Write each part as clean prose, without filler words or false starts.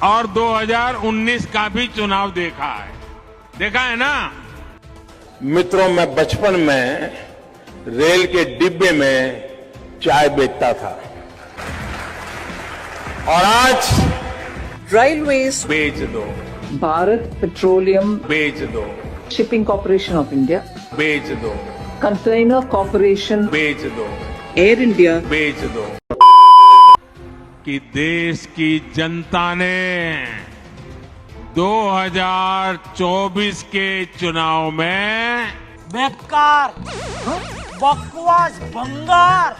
और 2019 का भी चुनाव देखा है ना। मित्रों, मैं बचपन में रेल के डिब्बे में चाय बेचता था और आज रेलवेज बेच दो, भारत पेट्रोलियम बेच दो, शिपिंग कॉर्पोरेशन ऑफ इंडिया, बेच दो, कंटेनर कॉर्पोरेशन, बेच दो, एयर इंडिया, बेच दो। कि देश की जनता ने 2024 के चुनाव में बेकार, बकवास, भंगार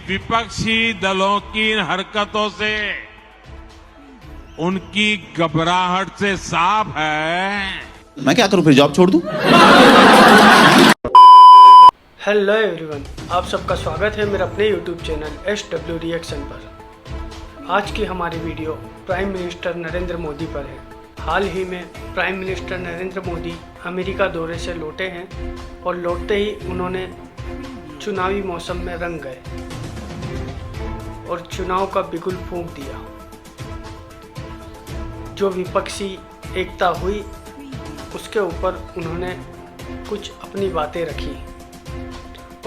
विपक्षी दलों की हरकतों से, उनकी घबराहट से साफ है। मैं क्या करूं, फिर जॉब छोड़ दूं? हेलो एवरीवन, आप सबका स्वागत है मेरे अपने यूट्यूब चैनल SW रिएक्शन पर। आज की हमारी video prime minister Narendra Modi पर है। हाल ही में prime minister Narendra Modi America दौरे से लौटे हैं और लौटते ही उन्होंने चुनावी मौसम में रंग गए और चुनाव का बिगुल फूंक दिया। जो विपक्षी एकता हुई उसके ऊपर उन्होंने कुछ अपनी बातें रखी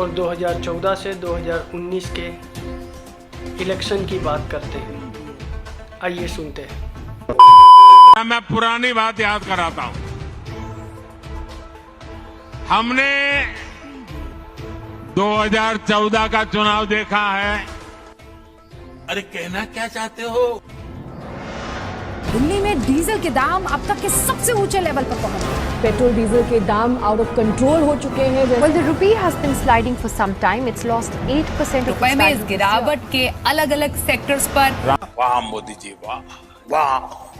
और 2014 से 2019 के इलेक्शन की बात करते हैं। आइए सुनते हैं। मैं पुरानी बात याद कराता हूं। हमने 2014 का चुनाव देखा है। अरे कहना क्या चाहते हो? दिल्ली में डीजल के दाम अब तक के सबसे ऊंचे लेवल पर पहुंच गए। पेट्रोल डीजल के दाम आउट ऑफ कंट्रोल हो चुके हैं। Well, the rupee has been sliding for some time. It's lost 8% of रुपए में इस गिरावट के अलग अलग सेक्टर्स पर वाह मोदी जी, वाह वाह।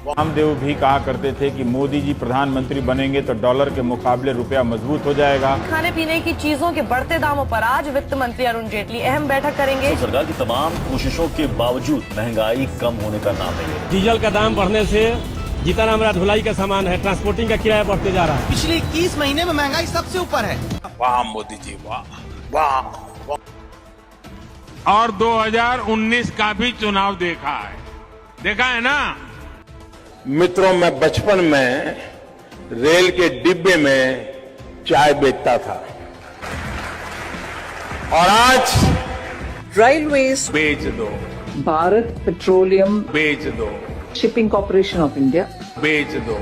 रामदेव भी कहा करते थे कि मोदी जी प्रधानमंत्री बनेंगे तो डॉलर के मुकाबले रुपया मजबूत हो जाएगा। खाने पीने की चीजों के बढ़ते दामों पर आज वित्त मंत्री अरुण जेटली अहम बैठक करेंगे। तो सरकार की तमाम कोशिशों के बावजूद महंगाई कम होने का नाम नहीं है। डीजल का दाम बढ़ने से जितना हमारा ढुलाई का सामान है, ट्रांसपोर्टिंग का किराया बढ़ते जा रहा है। पिछले 21 महीने में महंगाई सबसे ऊपर है। वाह मोदी जी, वाह वाह। और 2019 का भी चुनाव देखा है ना। मित्रों, मैं बचपन में रेल के डिब्बे में चाय बेचता था और आज रेलवेज बेच दो, भारत पेट्रोलियम, बेच दो, शिपिंग कॉर्पोरेशन ऑफ इंडिया, बेच दो,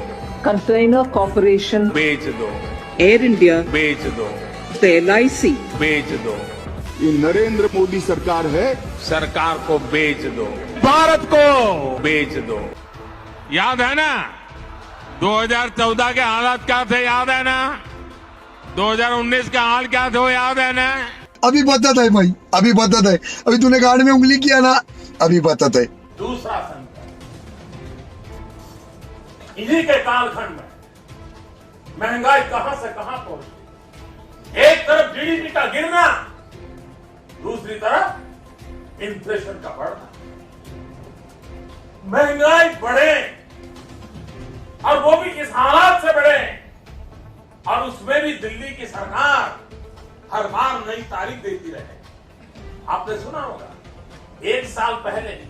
कंटेनर कॉर्पोरेशन, बेच दो, एयर इंडिया, बेच दो, LIC, बेच दो। ये नरेंद्र मोदी सरकार है। सरकार को बेच दो, भारत को बेच दो। याद है ना 2014 के हालात क्या थे, याद है ना 2019 के हाल क्या थे, याद है ना। अभी बताता है भाई, अभी बताता है। अभी तूने गाड़ में उंगली किया ना, अभी बताता है। दूसरा संकट, इन्हीं के कालखंड में महंगाई कहां से कहां पहुंची। एक तरफ GDP का गिरना, दूसरी तरफ इन्फ्लेशन का बढ़ना। महंगाई बढ़े और वो भी इस हालात से बढ़े और उसमें भी दिल्ली की सरकार हर बार नई तारीख देती रहे। आपने सुना होगा, एक साल पहले ही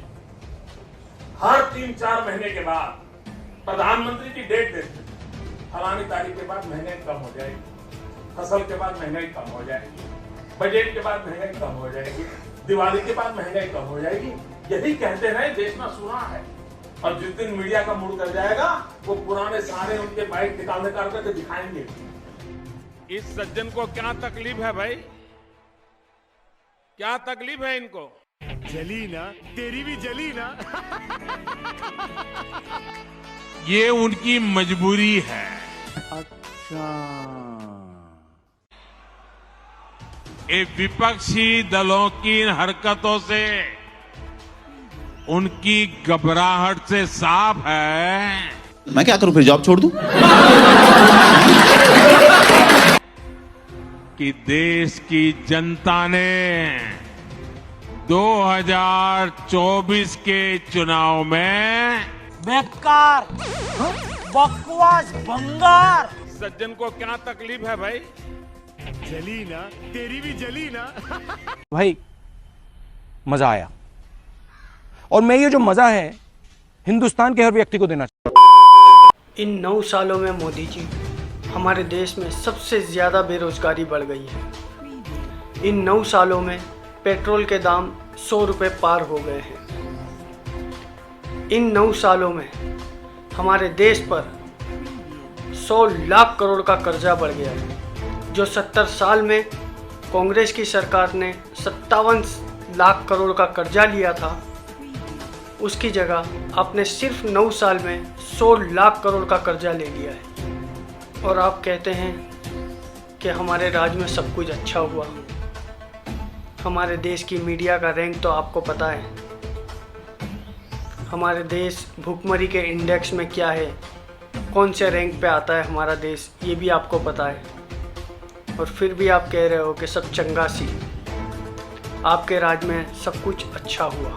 हर 3-4 महीने के बाद प्रधानमंत्री की डेट देते थे। फलानी तारीख के बाद महंगाई कम हो जाएगी, फसल के बाद महंगाई कम हो जाएगी, बजट के बाद महंगाई कम हो जाएगी, दिवाली के बाद महंगाई कम हो जाएगी। यही कहते रहे, देश में सुना है। और जिस दिन मीडिया का मूड कर जाएगा, वो पुराने सारे उनके बाइक निकाल करके दिखाएंगे। इस सज्जन को क्या तकलीफ है भाई, क्या तकलीफ है इनको? जली ना, तेरी भी जली ना। ये उनकी मजबूरी है। अच्छा, विपक्षी दलों की हरकतों से, उनकी घबराहट से साफ है। मैं क्या करूं, फिर जॉब छोड़ दूं? कि देश की जनता ने 2024 के चुनाव में बेकार, बकवास, भंगार। सज्जन को क्या तकलीफ है भाई? जली ना, तेरी भी जली ना। भाई मजा आया। और मैं ये जो मज़ा है हिंदुस्तान के हर व्यक्ति को देना चाहता हूँ। इन 9 सालों में मोदी जी हमारे देश में सबसे ज़्यादा बेरोजगारी बढ़ गई है। इन 9 सालों में पेट्रोल के दाम 100 रुपये पार हो गए हैं। इन 9 सालों में हमारे देश पर 100 लाख करोड़ का कर्जा बढ़ गया है। जो 70 साल में कांग्रेस की सरकार ने 57 लाख करोड़ का कर्जा लिया था, उसकी जगह आपने सिर्फ 9 साल में 100 लाख करोड़ का कर्जा ले लिया है। और आप कहते हैं कि हमारे राज्य में सब कुछ अच्छा हुआ। हमारे देश की मीडिया का रैंक तो आपको पता है। हमारे देश भुखमरी के इंडेक्स में क्या है, कौन से रैंक पे आता है हमारा देश, ये भी आपको पता है। और फिर भी आप कह रहे हो कि सब चंगा सी, आपके राज्य में सब कुछ अच्छा हुआ।